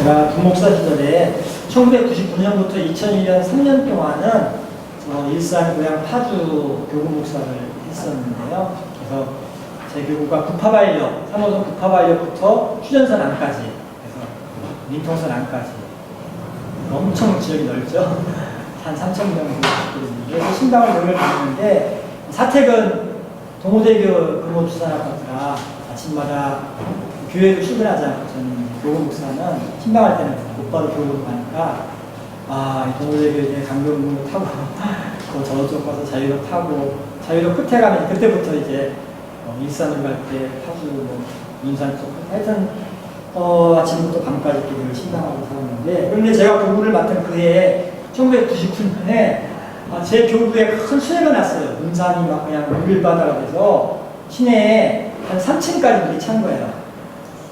제가 부목사 시절에 1999년부터 2001년 3년 동안은 일산 고향 파주 교구 목사를 했었는데요. 그래서 제 교구가 구파발역, 3호선 구파발역부터 휴전선 안까지, 그래서 민통선 안까지 엄청 지역이 넓죠. 한 3,000명 정도 있거든요. 그래서 신당을 여기를 다녔는데 사택은 동호대교 근무주산 아파트가 아침마다 교회로 출근하지 않고 저는 교구 목사는 신방할 때는 곧바로 교구로 가니까 이 동호대교 이제 강변북로 타고 그 저쪽 가서 자유로 타고 자유로 끝에 가면 그때부터 이제 일산을 갈 때 파주 윤산 쪽 하여튼 아침부터 밤까지 길을 신방하고 살았는데 그런데 제가 교구를 맡은 그 해에 1999년에 제 교구에 큰 수해가 났어요. 문산이 막 그냥 물바다가 돼서 시내에 한 3층까지 물이 찬 거예요.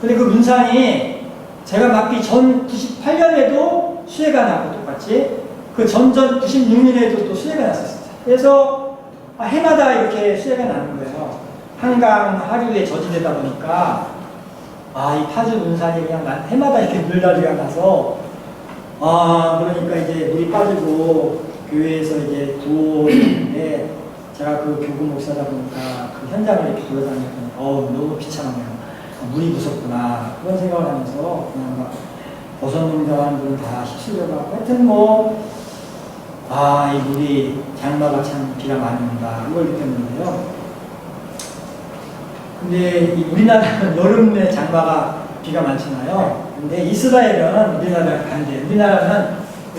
근데 그 문산이 제가 맡기 전 98년에도 수해가 나고 똑같이 그 전전 96년에도 또 수해가 났었어요. 그래서 해마다 이렇게 수해가 나는 거예요. 한강 하류에 저지되다 보니까 이 파주 문산이 그냥 해마다 이렇게 물난리가 나서 그러니까 이제 물이 빠지고 교회에서 이제 구호인데 제가 그 교구 목사다 보니까 그 현장을 이렇게 돌아다니니까 너무 비참하네요. 물이 무섭구나 그런 생각을 하면서 그냥 막 보선농장하는 분은 다 휩쓸려가고 하여튼 이 물이 장마가 참 비가 많이 온다 이걸 느꼈는데요. 근데 우리나라는 여름에 장마가 비가 많잖아요. 근데 이스라엘은 우리나라랑 반대예요. 우리나라는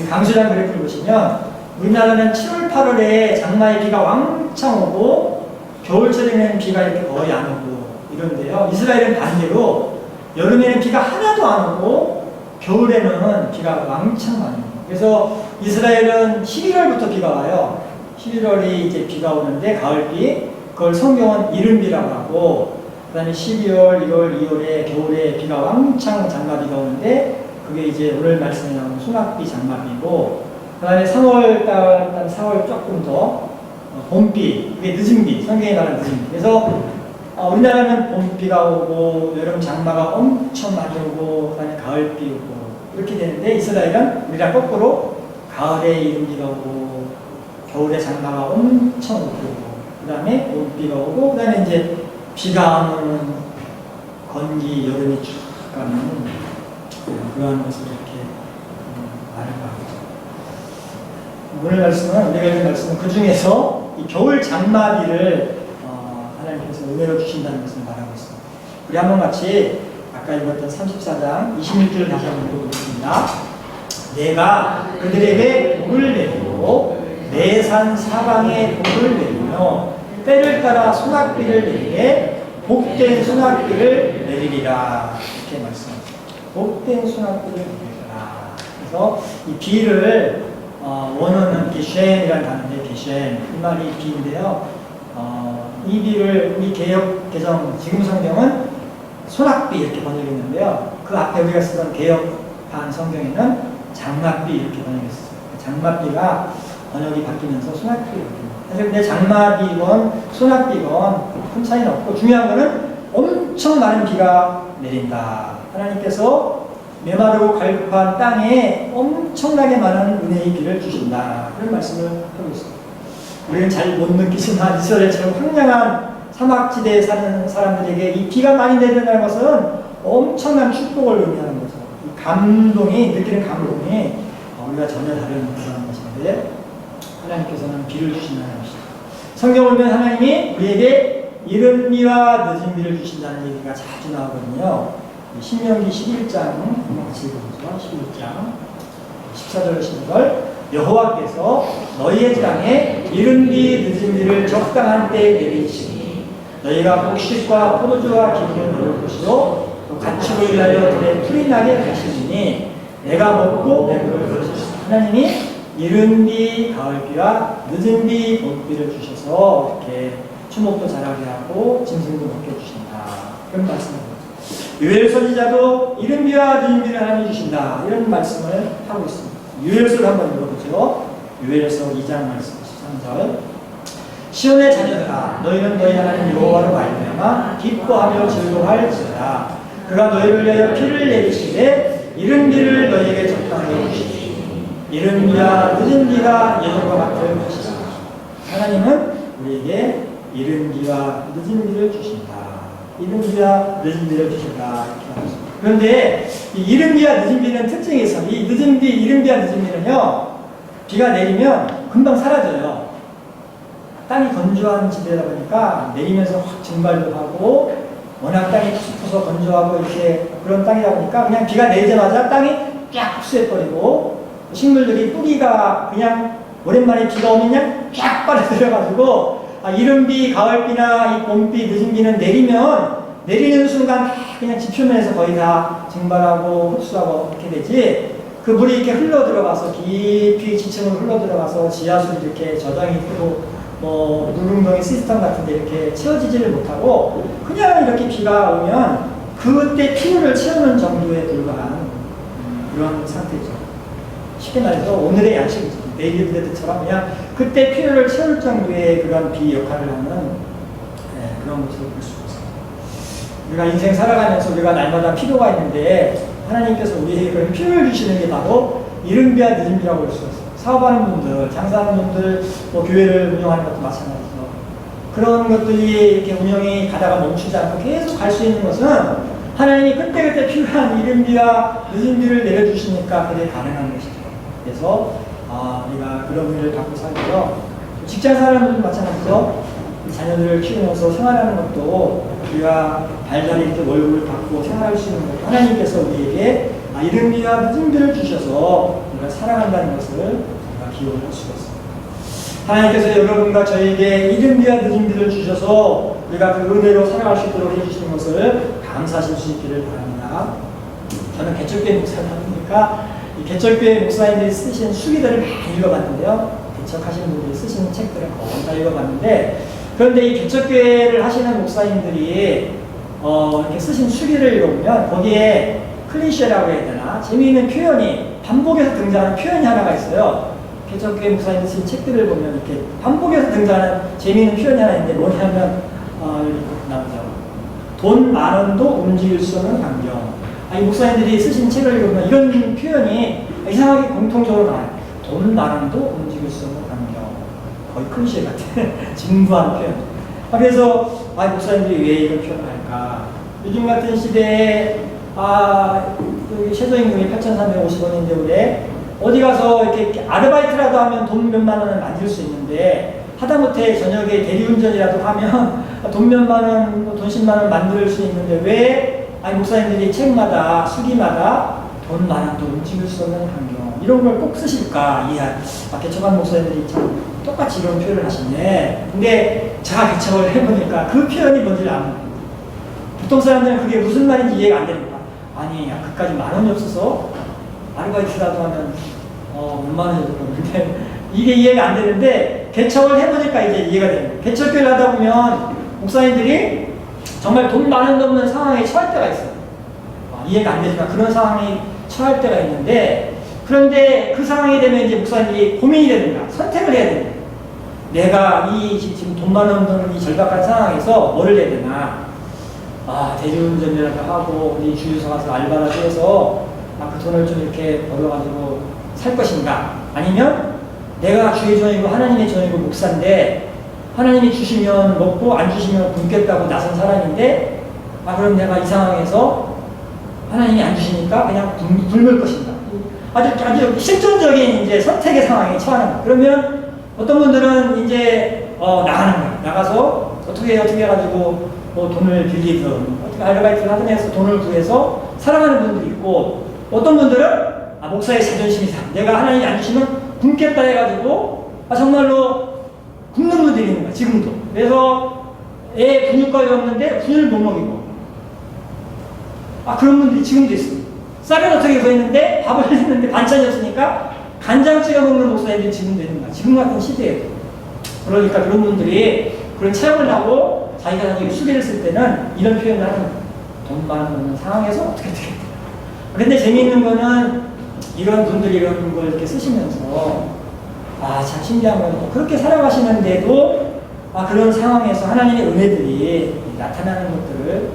강수량 그래프를 보시면 우리나라는 7월, 8월에 장마의 비가 왕창 오고 겨울철에는 비가 이렇게 거의 안 오고 이런데요. 이스라엘은 반대로 여름에는 비가 하나도 안 오고 겨울에는 비가 왕창 많이 오고 그래서 이스라엘은 11월부터 비가 와요. 11월이 이제 비가 오는데 가을비 그걸 성경은 이른비라고 하고 그 다음에 12월, 1월, 2월에 겨울에 비가 왕창 장마비가 오는데 그게 이제 오늘 말씀에 나오는 소낙비 장마비고 그 다음에 3월달, 4월 조금 더 봄비, 그게 늦은비, 성경에 말하는 늦은비. 그래서 우리나라는 봄비가 오고 여름 장마가 엄청 많이 오고 그 다음에 가을비 오고 이렇게 되는데 이스라엘은 우리랑 거꾸로 가을에 이른비가 오고 겨울에 장마가 엄청 오고 그 다음에 봄비가 오고 그 다음에 이제 비가 오는 건기 여름이 쭉 가는 그러한 것을 이렇게 말해봐요. 오늘 말씀은 우리가 읽은 말씀은 그 중에서 이 겨울 장마비를 하나님께서 은혜로 주신다는 것을 말하고 있습니다. 우리 한번 같이 아까 읽었던 34장 26절 다시 한번 읽어보겠습니다. 내가 그들에게 복을 내리고 내 산 사방에 복을 내리며 때를 따라 소낙비를 내리게 복된 소낙비를 내리리라 이렇게 말씀합니다. 복된 소낙비를 내리리라. 그래서 이 비를 원어는 게쉔이라는 단어인데 게쉔 이 말이 비인데요. 이 비를 우리 개역 개정 지금 성경은 소낙비 이렇게 번역했는데요. 그 앞에 우리가 쓰던 개역판 성경에는 장맛비 이렇게 번역했어요. 장맛비가 번역이 바뀌면서 소낙비 이렇게. 근데 장마비건 소낙비건 큰 차이는 없고 중요한 거는 엄청 많은 비가 내린다. 하나님께서 메마르고 갈급한 땅에 엄청나게 많은 은혜의 비를 주신다. 그런 말씀을 하고 있습니다. 우리는 잘 못 느끼지만 이스라엘처럼 황량한 사막지대에 사는 사람들에게 이 비가 많이 내린다는 것은 엄청난 축복을 의미하는 거죠. 이 감동이, 느끼는 감동이 우리가 전혀 다른 그런 것인데 하나님께서는 비를 주신다는 것이죠. 성경을 보면 하나님이 우리에게 이른 비와 늦은 비를 주신다는 얘기가 자주 나오거든요. 신명기 11장 같이 읽어보죠. 11장 14절 15절 여호와께서 너희의 땅에 이른 비 늦은 비를 적당한 때에 내리시니 너희가 곡식과 포도주와 기름을 넣을 것이요 또 가축을 위하여 들에 풀이 나게 하시니 내가 먹고 배부를 것이다. 하나님이 이른 비, 가을 비와 늦은 비, 봄비를 주셔서 이렇게 추목도 자라게 하고 짐승도 먹게 주신다. 그런 말씀입니다. 유엘 선지자도 이른 비와 늦은 비를 하나님이 주신다. 이런 말씀을 하고 있습니다. 유엘서를 한번 읽어보죠. 유엘서 2장 말씀 13절 시온의 자녀들아 너희는 너희 하나님 여호와로 말미암아 기뻐하며 즐거워할지어다. 그가 너희를 위하여 피를 내리시되 이른 비를 너희에게 적당히 주시니 이른 비와 늦은 비가 예전과 같을 것이다. 하나님은 우리에게 이른 비와 늦은 비를 주신다. 이른 비와 늦은 비를 주신다. 이렇게 말합니다. 그런데 이 이른 비와 늦은 비는 특징이 있어요. 이 늦은 비, 이른 비와 늦은 비는요, 비가 내리면 금방 사라져요. 땅이 건조한 지대다 보니까 내리면서 확 증발도 하고, 워낙 땅이 깊어서 건조하고 이렇게 그런 땅이다 보니까 그냥 비가 내리자마자 땅이 쫙 흡수해버리고, 식물들이 뿌리가 그냥 오랜만에 비가 오면 그냥 쫙 빨아들여가지고, 이른 비, 가을 비나 이 봄비, 늦은 비는 내리는 순간 그냥 지표면에서 거의 다 증발하고 흡수하고 이렇게 되지, 그 물이 이렇게 흘러 들어가서 깊이 지층으로 흘러 들어가서 지하수를 이렇게 저장이 되고 물운동의 시스템 같은 데 이렇게 채워지지를 못하고 그냥 이렇게 비가 오면 그때 필요를 채우는 정도에 불과한 그런 상태죠. 쉽게 말해서 오늘의 양식이죠. 데일리 브레드처럼 그냥 그때 필요를 채울 정도의 그런 비 역할을 하는 그런 것으로 볼 수 있습니다. 우리가 인생 살아가면서 우리가 날마다 필요가 있는데 하나님께서 우리에게 그런 필요를 주시는 게 바로 이른 비와 늦은 비라고 볼 수 있어요. 사업하는 분들, 장사하는 분들, 교회를 운영하는 것도 마찬가지죠. 그런 것들이 이렇게 운영이 가다가 멈추지 않고 계속 갈 수 있는 것은 하나님이 그때그때 필요한 이른 비와 늦은 비를 내려주시니까 그게 가능한 것이죠. 그래서 우리가 그런 의미를 갖고 살고요. 직장 사람들도 마찬가지죠. 자녀들을 키우면서 생활하는 것도 우리가 발달이 이렇게 월급을 받고 생활할 수 있는 것, 하나님께서 우리에게 이른 비와 늦은 비를 주셔서 우리가 살아간다는 것을 우리가 기억을 할 수가 있습니다. 하나님께서 여러분과 저에게 이른 비와 늦은 비를 주셔서 우리가 그 은혜로 살아갈 수 있도록 해주시는 것을 감사하실 수 있기를 바랍니다. 저는 개척교회 목사다 보니까 이 개척교회 목사님들이 쓰신 수기들을 많이 읽어봤는데요. 개척하시는 분들이 쓰시는 책들을 거의 다 읽어봤는데, 그런데 이 개척교회를 하시는 목사님들이 이렇게 쓰신 수기를 읽어보면 거기에 클리셰라고 해야 되나 재미있는 표현이 반복해서 등장하는 표현이 하나가 있어요. 개척교회 목사님들 쓴 책들을 보면 이렇게 반복해서 등장하는 재미있는 표현이 하나 있는데 뭐냐면 여기 나오죠. 돈 많은도 움직일 수 없는 환경. 이 목사님들이 쓰신 책을 읽으면 이런 표현이 이상하게 공통적으로 나와요. 돈 많은도 움직일 수 없는 환경. 거의 클리셰 같은 진부한 표현. 그래서 목사님들이 왜 이런 표현을 할까? 요즘 같은 시대에 여기 최저임금이 8,350원인데 올해 어디 가서 이렇게 아르바이트라도 하면 돈 몇만 원을 만들 수 있는데 하다못해 저녁에 대리운전이라도 하면 돈 몇만 원, 돈 10만 원 만들 수 있는데 왜 목사님들이 책마다 수기마다 돈 많은 돈 움직일 수 없는 환경 이런 걸 꼭 쓰실까? 개척한 목사님들이 참 똑같이 이런 표현을 하시네. 근데 제가 개척을 해보니까 그 표현이 뭔지를 안 모릅니다. 보통 사람들은 그게 무슨 말인지 이해가 안 됩니다. 그까지 만 원이 없어서 아르바이트라도 하면 몇만 원이 들었는데 이게 이해가 안 되는데 개척을 해보니까 이제 이해가 됩니다. 개척교회를 하다 보면 목사님들이 정말 돈 많은 데 없는 상황에 처할 때가 있어요. 이해가 안 되니까 그런 상황에 처할 때가 있는데, 그런데 그 상황이 되면 이제 목사님들이 고민이 됩니다. 선택을 해야 됩니다. 내가 지금 돈 많은 없는 이 절박한 상황에서 뭐를 해야 되나? 대리운전이라도 하고 우리 주유소 가서 알바라도 해서 그 돈을 좀 이렇게 벌어가지고 살 것인가? 아니면 내가 주의 종이고 하나님의 종이고 목사인데 하나님이 주시면 먹고 안 주시면 굶겠다고 나선 사람인데 그럼 내가 이 상황에서 하나님이 안 주시니까 그냥 굶을 것인가? 아주 실존적인 이제 선택의 상황에 처하는 거예요. 그러면 어떤 분들은 이제 나가는 거예요. 나가서 어떻게 해가지고 돈을 빌리든 어떻게 아르바이트를 하든 해서 돈을 구해서 살아가는 분들이 있고, 어떤 분들은 목사의 자존심이 상, 내가 하나님이 안 주시면 굶겠다 해가지고 정말로 굶는 분들이 있는 거야 지금도. 그래서 애 분유값이 없는데 분유를 못 먹이고 그런 분들이 지금도 있습니다. 쌀은 어떻게 구했는데 밥을 했는데 반찬이 없으니까 간장 찍어 먹는 목사님들이 지금도 있는 거야. 지금 같은 시대에. 그러니까 그런 분들이 그런 체험을 하고 자기가 나중에 수기를 쓸 때는 이런 표현을 하는 거예요. 돈 많은 상황에서 어떻게 되겠다. 그런데 재미있는 거는 이런 분들이 이런 걸 이렇게 쓰시면서 참 신기한 건 그렇게 살아가시는데도 그런 상황에서 하나님의 은혜들이 나타나는 것들을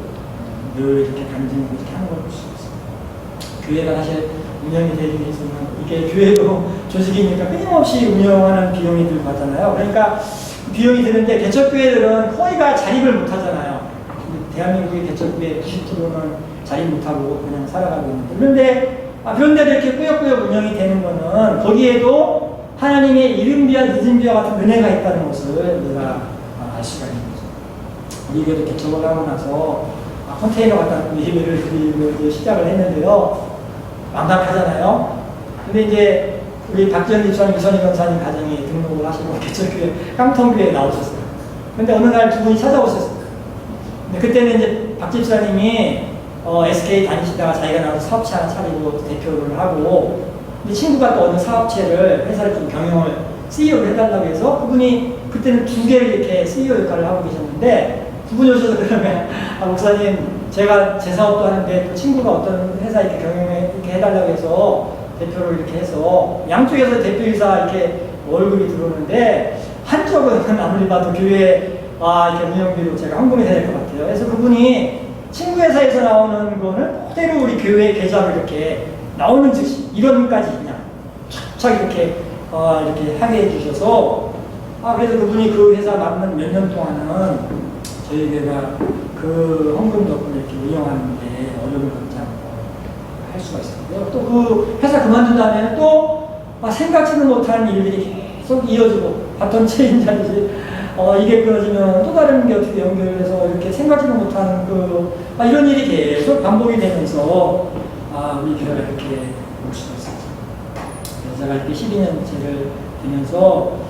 늘 이렇게 간증하고 이렇게 하는 걸 볼 수 있습니다. 교회가 사실 운영이 되기 위해서는 이게 교회도 조직이니까 끊임없이 운영하는 비용이 들고 하잖아요. 그러니까 비용이 드는데 개척교회들은 거의가 자립을 못하잖아요. 대한민국의 개척교회 90%는 자립 못하고 그냥 살아가고 있는데, 그런데도 이렇게 꾸역꾸역 운영이 되는 거는 거기에도 하나님의 이른비와 늦은비와 같은 은혜가 있다는 것을 우리가 알 수가 있는 거죠. 우리 교회도 개척을 하고 나서 컨테이너 갖다 놓고 예배를 드리고 시작을 했는데요. 완벽하잖아요. 근데 이제 우리 박지현 집사님, 이선희 권사님 가정에 등록을 하시고 개척교회 깡통교회에 나오셨어요. 근데 어느 날 두 분이 찾아오셨어요. 근데 그때는 이제 박 집사님이 SK 다니시다가 자기가 나와서 사업체 하나 차리고 대표를 하고, 근데 친구가 또 어느 사업체를 회사를 좀 경영을 CEO를 해달라고 해서 그분이 그때는 두 개를 이렇게 CEO 역할을 하고 계셨는데, 두 분이 오셔서 그러면 목사님 제가 제 사업도 하는데 또 친구가 어떤 회사 이렇게 경영을 이렇게 해달라고 해서 대표를 이렇게 해서 양쪽에서 대표이사 이렇게 월급이 들어오는데 한쪽은 아무리 봐도 교회 이렇게 운영비로 제가 헌금이 될 것 같아요. 그래서 그분이 친구 회사에서 나오는 거는 그대로 우리 교회 계좌로 이렇게 나오는 즉시 1원까지 그냥 촥촥 이렇게 이렇게 하게 해주셔서 그래서 그분이 그 회사 맡는 몇 년 동안은 저희 교회가 그 헌금 덕분에 이렇게 운영하는데 어려움을 겪지 않고 할 수가 있었고요. 또 그 회사 그만둔 다음에는 또 생각지도 못한 일들이 계속 이어지고 바톤 체인지하듯이 이게 끊어지면 또 다른 게 어떻게 연결해서 이렇게 생각지도 못한 이런 일이 계속 반복이 되면서 우리 교회가 이렇게 올 수가 있었죠. 그래서 제가 이렇게 12년째를 되면서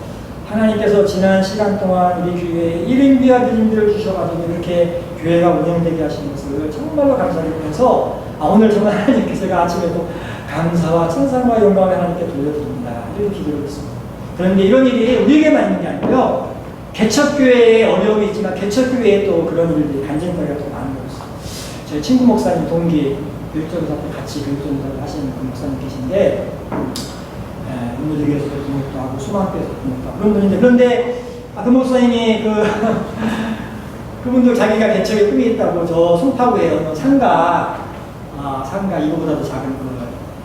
하나님께서 지난 시간 동안 우리 교회에 1인비와 늦은비를 주셔가지고 이렇게 교회가 운영되게 하신 것을 정말로 감사드리면서 오늘 정말 하나님께 제가 아침에도 감사와称赞과 영광을 하나님께 돌려드립니다. 이렇게 기도를 했습니다. 그런데 이런 일이 우리에게만 있는 게 아니고요. 개척교회에 어려움이 있지만 개척교회에 또 그런 일들이 간증거리가 더 많은 거였어요. 저희 친구 목사님 동기 교육전사 때 같이 교육전사를 하시는 그 목사님 계신데 운무대교에서도 등록도 하고 수만교에서 등록도 하고 그런 분인데, 그런데 그 목사님이 그분도 자기가 개척에 꿈이 있다고 저 송파구에 어느 상가 이거보다도 작은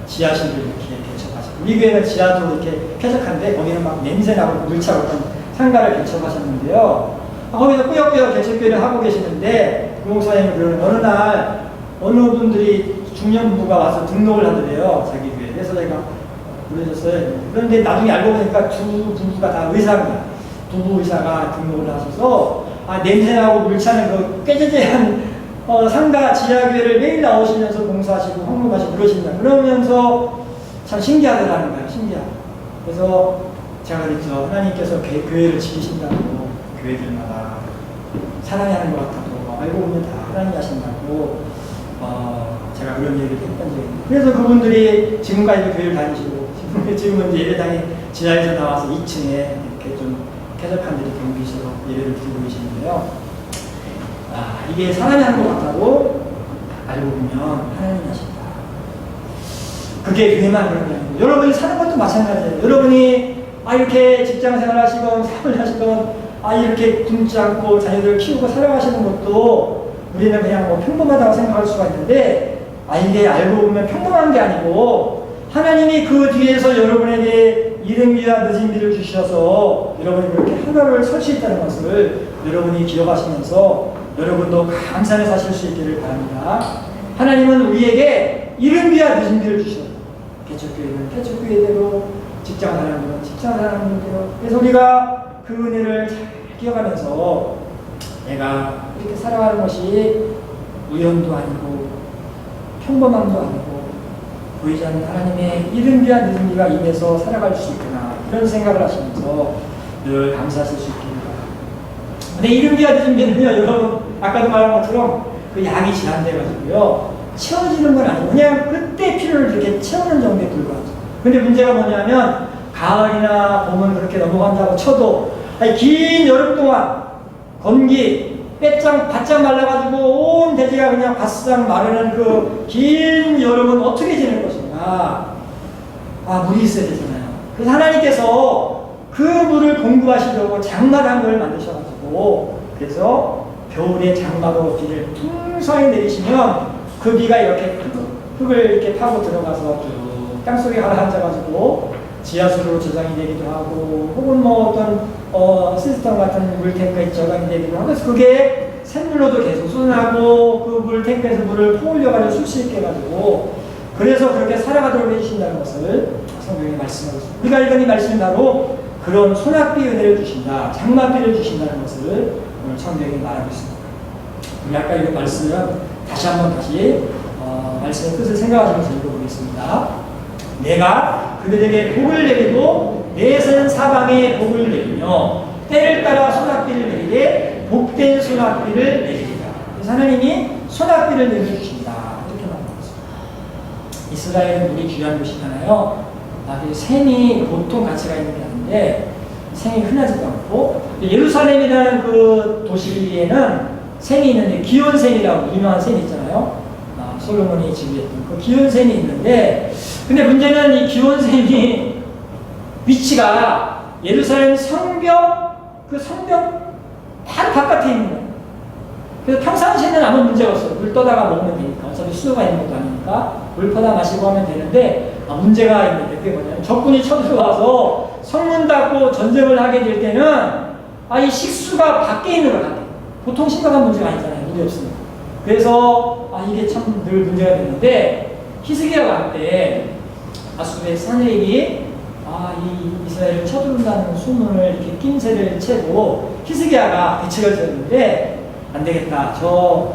지하실을 이렇게 개척하셨고, 우리 교회는 지하도 이렇게 쾌적한데 거기는 막 냄새나고 물차고 어떤 상가를 개척하셨는데요. 거기서 꾸역꾸역 개척교회를 하고 계시는데 그 목사님이 그러는 어느 날 어느 분들이 중년 부부가 와서 등록을 하더래요, 자기 교회. 그래서 제가 그러셨어요. 그런데 나중에 알고 보니까 두 부부가 다 의사입니다. 부부 의사가 등록을 하셔서 냄새나고 물차는 그 꾀죄죄한 상가 지하교회를 매일 나오시면서 봉사하시고 헌금하시고 그러신다. 그러면서 참 신기하더라는 거예요. 신기하다. 그래서 제가 그랬죠. 하나님께서 교회를 지키신다고 교회들마다 사랑하는 것 같아도 알고 보면 다 하나님이 하신다고 제가 그런 얘기를 했던 적이 있는데, 그래서 그분들이 지금까지도 교회를 다니시고 지금은 이제 예배당에 지하에서 나와서 2층에 이렇게 좀 쾌적한 데를 경비실로 예배를 드리고 계시는데요. 이게 사람이 하는 것 같다고 알고 보면 하나님이 하신다. 그게 교회만 그런 게 아니고 여러분이 사는 것도 마찬가지예요. 여러분이 이렇게 직장 생활 하시건 사업을 하시건 이렇게 굶지 않고 자녀들을 키우고 살아가시는 것도 우리는 그냥 뭐 평범하다고 생각할 수가 있는데 이게 알고 보면 평범한 게 아니고 하나님이 그 뒤에서 여러분에게 이른비와 늦은비를 주셔서 여러분이 그렇게 하나를 설 수 있다는 것을 여러분이 기억하시면서 여러분도 감사를 사실 수 있기를 바랍니다. 하나님은 우리에게 이른비와 늦은비를 주셔요. 개척교회는 개척교회대로, 직장 사람들은 직장 사람들대로. 그래서 우리가 그 은혜를 잘 기억하면서 내가 이렇게 살아가는 것이 우연도 아니고 평범함도 아니고 보이지 않는 하나님의 이른비와 늦은비가 임해서 살아갈 수 있구나, 이런 생각을 하시면서 늘 감사하실 수 있기를 바랍니다. 근데 이른비와 늦은비는요, 여러분 아까도 말한 것처럼 그 약이 제한돼가지고요 채워지는 건 아니고 그냥 그때 필요를 이렇게 채우는 정도에 불과하죠. 근데 문제가 뭐냐면 가을이나 봄은 그렇게 넘어간다고 쳐도 긴 여름 동안 건기 바짝 말라가지고 온 대지가 그냥 바싹 마르는 그 긴 여름은 어떻게 지낼 것인가? 물이 있어야 되잖아요. 그래서 하나님께서 그 물을 공급하시려고 장막한 걸 만드셔가지고, 그래서 겨울에 장막으로 비를 풍성히 내리시면 그 비가 이렇게 흙을 이렇게 파고 들어가서 쭉 땅속에 가라앉아가지고 지하수로 저장이 되기도 하고 혹은 뭐 어떤 시스템 같은 물탱크에 저장이 되기도 하고 그래서 그게 샘물로도 계속 쏟아나고 그 물탱크에서 물을 퍼올려가지고 술 수 있게 해가지고 그래서 그렇게 살아가도록 해주신다는 것을 성경에 말씀하고 있습니다. 우리가 읽은 이 말씀이 바로 그런 소낙비 은혜를 주신다, 장막비를 주신다는 것을 오늘 성경에 말하고 있습니다. 우리 아까 읽은 말씀 다시 한번 말씀의 뜻을 생각하시면서 읽어보겠습니다. 내가 그들에게 복을 내리고 넷은 사방에 복을 내리며 때를 따라 소낙비를 내리되 복된 소낙비를 내리리라. 그래서 하나님이 소낙비를 내려주신다 이렇게 말하고 있습니다. 이스라엘은 물이 귀한 곳이잖아요. 샘이 보통 가치가 있는 게 아닌데 샘이 흔하지도 않고 예루살렘이라는 그 도시에는 샘이 있는데 기온샘이라고 유명한 샘이 있잖아요. 솔로몬이 지휘했던 그 기온샘이 있는데 근데 문제는 이 기온샘이 위치가 예루살렘 성벽 그 성벽 바로 바깥에 있는 거예요. 그래서 평상시에는 아무 문제가 없어요. 물 떠다가 먹으면 되니까 어차피 수도가 있는 것도 아니니까 물 퍼다 마시고 하면 되는데 문제가 있는데 그게 뭐냐면 적군이 쳐들어와서 성문 닫고 전쟁을 하게 될 때는 이 식수가 밖에 있는 걸 같아요. 보통 심각한 문제가 아니잖아요. 물이 없으니까. 그래서 이게 참 늘 문제가 됐는데 히스기야가 한때 아수르의 사내립이 이 이스라엘을 쳐들어온다는 소문을 이렇게 낌새를 채고 히스기야가 대책을 세웠는데 안 되겠다. 저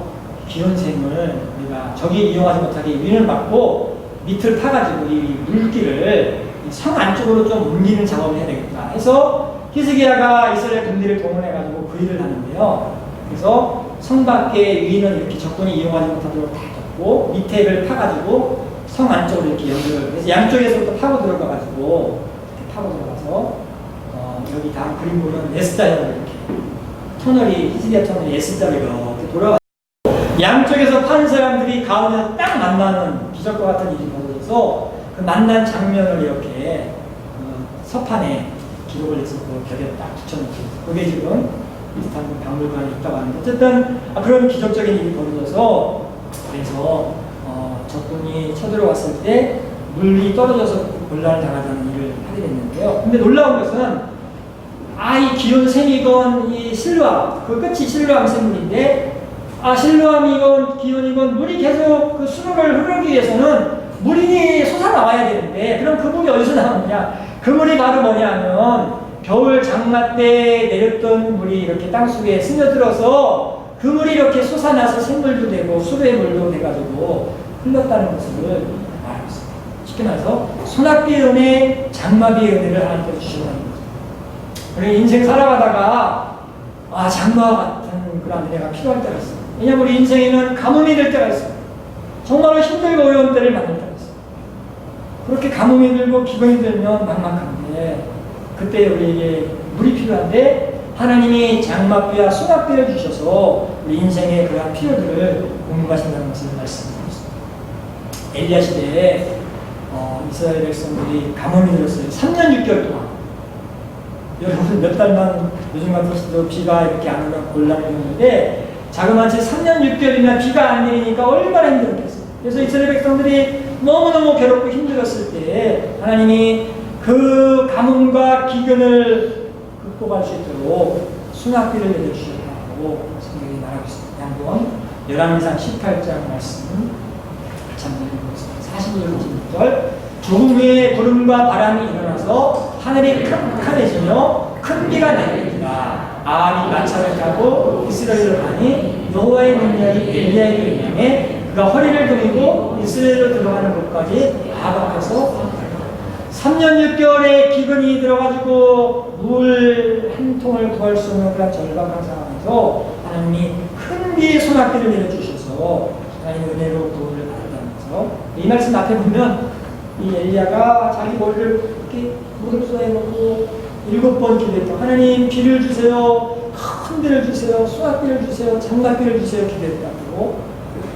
기온샘을 우리가 적이 이용하지 못하게 위를 막고 밑을 파가지고 이 물길을 성 안쪽으로 좀 옮기는 작업을 해야 되겠다 해서 히스기야가 이스라엘 군대를 동원해가지고 그 일을 하는데요. 그래서 성 밖에 위는 이렇게 적군이 이용하지 못하도록 다 덮고 밑에를 파가지고 성 안쪽으로 이렇게 연결을 해서 양쪽에서부터 파고 들어가가지고 이렇게 파고 들어가서 여기 다음 그림 보면 S자형으로 이렇게 터널이 히스기야 터널이 S자로 이렇게 돌아가 양쪽에서 파는 사람들이 가운데서 딱 만나는 기적과 같은 일이 벌어져서 그 만난 장면을 이렇게 서판에 기록을 해서 그 벽에 딱 붙여놓고 그게 지금 비슷한 박물관에 있다고 하는데 어쨌든 그런 기적적인 일이 벌어져서 그래서 적군이 쳐들어왔을 때 물이 떨어져서 곤란을 당하자는 일을 하게 됐는데요. 근데 놀라운 것은 이 기온샘이건 이 실로암 그 끝이 실로암 샘물인데 실로암이건 기온이건 물이 계속 그 수로를 흐르기 위해서는 물이 솟아나와야 되는데 그럼 그 물이 어디서 나오느냐 그 물이 바로 뭐냐면 겨울 장마 때 내렸던 물이 이렇게 땅속에 스며들어서 그 물이 이렇게 솟아나서 샘물도 되고 수로의 물도 돼가지고 흘렀다는 것을 말하고 있습니다. 쉽게 말해서 소낙비의 은혜, 장마비의 은혜를 하나님께서 주셨다는 거죠. 우리 인생 살아가다가 장마와 같은 그런 은혜가 필요할 때가 있어요. 왜냐하면 우리 인생에는 가뭄이 될 때가 있어요. 정말로 힘들고 어려운 때를 만날 때가 있어요. 그렇게 가뭄이 들고 기근이 들면 막막한데 그때 우리에게 물이 필요한데 하나님이 장마비와 소낙비를 주셔서 우리 인생의 그러한 필요들을 공급하신다는 것을 말씀드리고 있습니다. 엘리야 시대에 이스라엘 백성들이 가뭄이 들었어요. 3년 6개월 동안. 여러분 몇 달만 요즘 같은 시대도 비가 이렇게 안 오면 곤란이 오는데 자그마치 3년 6개월이나 비가 안 내리니까 얼마나 힘들었겠어요. 그래서 이스라엘 백성들이 너무너무 괴롭고 힘들었을 때 하나님이 그 가뭄과 기근을 극복할 수 있도록 수낙비를 내려주셨다고 성경이 말하고 있습니다. 한번 열왕기상 18장 말씀 같이 한번 읽어보겠습니다. 41절 조금 후에 구름과 바람이 일어나서 하늘이 캄캄해지며 큰 비가 내리니라. 아합이 마차를 타고 이스라엘로 가니 여호와의 능력이 엘리야에게 임하매 그가 허리를 돌리고 이스라엘로 들어가는 곳까지 아합 앞에서 3년 6개월의 기근이 들어가지고 물 한 통을 구할 수 없는 그런 절박한 상황에서 하나님이 큰 비의 소낙비를 내려주셔서 하나님의 은혜로 도움을 받았다면서 이 말씀 앞에 보면 이 엘리야가 자기 머리를 이렇게 무릎소에 놓고 7번 기도했다. 하나님 비를 주세요. 큰 비를 주세요. 소낙비를 주세요. 장마비를 주세요. 기도했다고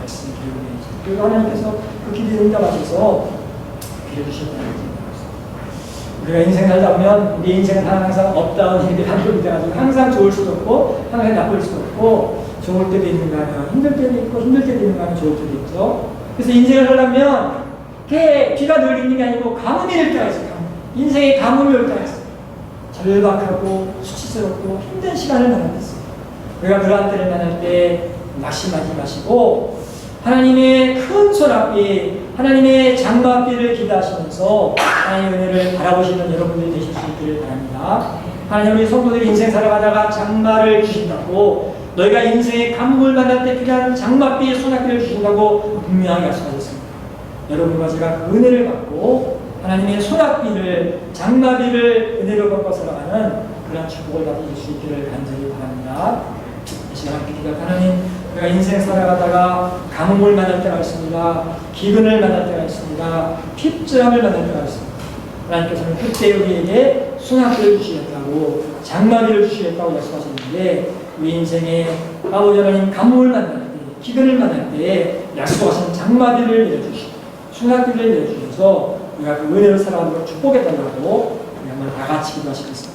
말씀드리고 계시죠. 그리고 하나님께서 그 기도에 응답하셔서 비를 주셨다는 거죠. 우리가 인생 살다 보면 우리 인생은 항상 업다운 일이 반복이 돼가지고 항상 좋을 수도 없고 항상 나쁠 수도 없고 좋을 때도 있는가 하면 힘들 때도 있고 힘들 때도 있는가 하면 좋을 때도 있죠. 그래서 인생을 하려면 비가 늘 있는 게 아니고 가뭄이 올 때가 있어요. 인생에 가뭄이 올 때가 있어요. 절박하고 수치스럽고 힘든 시간을 만났어요. 우리가 그러한 때를 만날 때 낙심하지 마시고 하나님의 큰 손앞에 하나님의 장막비를 기대하시면서 하나님의 은혜를 바라보시는 여러분들이 되실 수 있기를 바랍니다. 하나님 우리 성도들이 인생 살아가다가 장마를 주신다고 너희가 인생의 가뭄을 만날 때 필요한 장막비 손앞비를 주신다고 분명하게 말씀하셨습니다. 여러분과 제가 그 은혜를 받고 하나님의 손앞비를 장마비를 은혜로 받고 살아가는 그런 축복을 받으실 수 있기를 간절히 바랍니다. 이 시간 함께 기도할 하나님, 우리가 인생 살아가다가 가뭄을 만날 때가 있습니다. 기근을 만날 때가 있습니다. 핍절함을 만날 때가 있습니다. 하나님께서는 그때 우리에게 손앞비를 주시겠다고 장마비를 주시겠다고 말씀하셨는데 우리 인생에 아버지 하나님 가뭄을 만날 때 기근을 만날 때 약속하신 장마비를 내려주시고 손앞비를 내려주셔서 우리가 그 은혜를 살아가는 걸 축복해달라고 우리 한번 다 같이 기도하시겠습니다.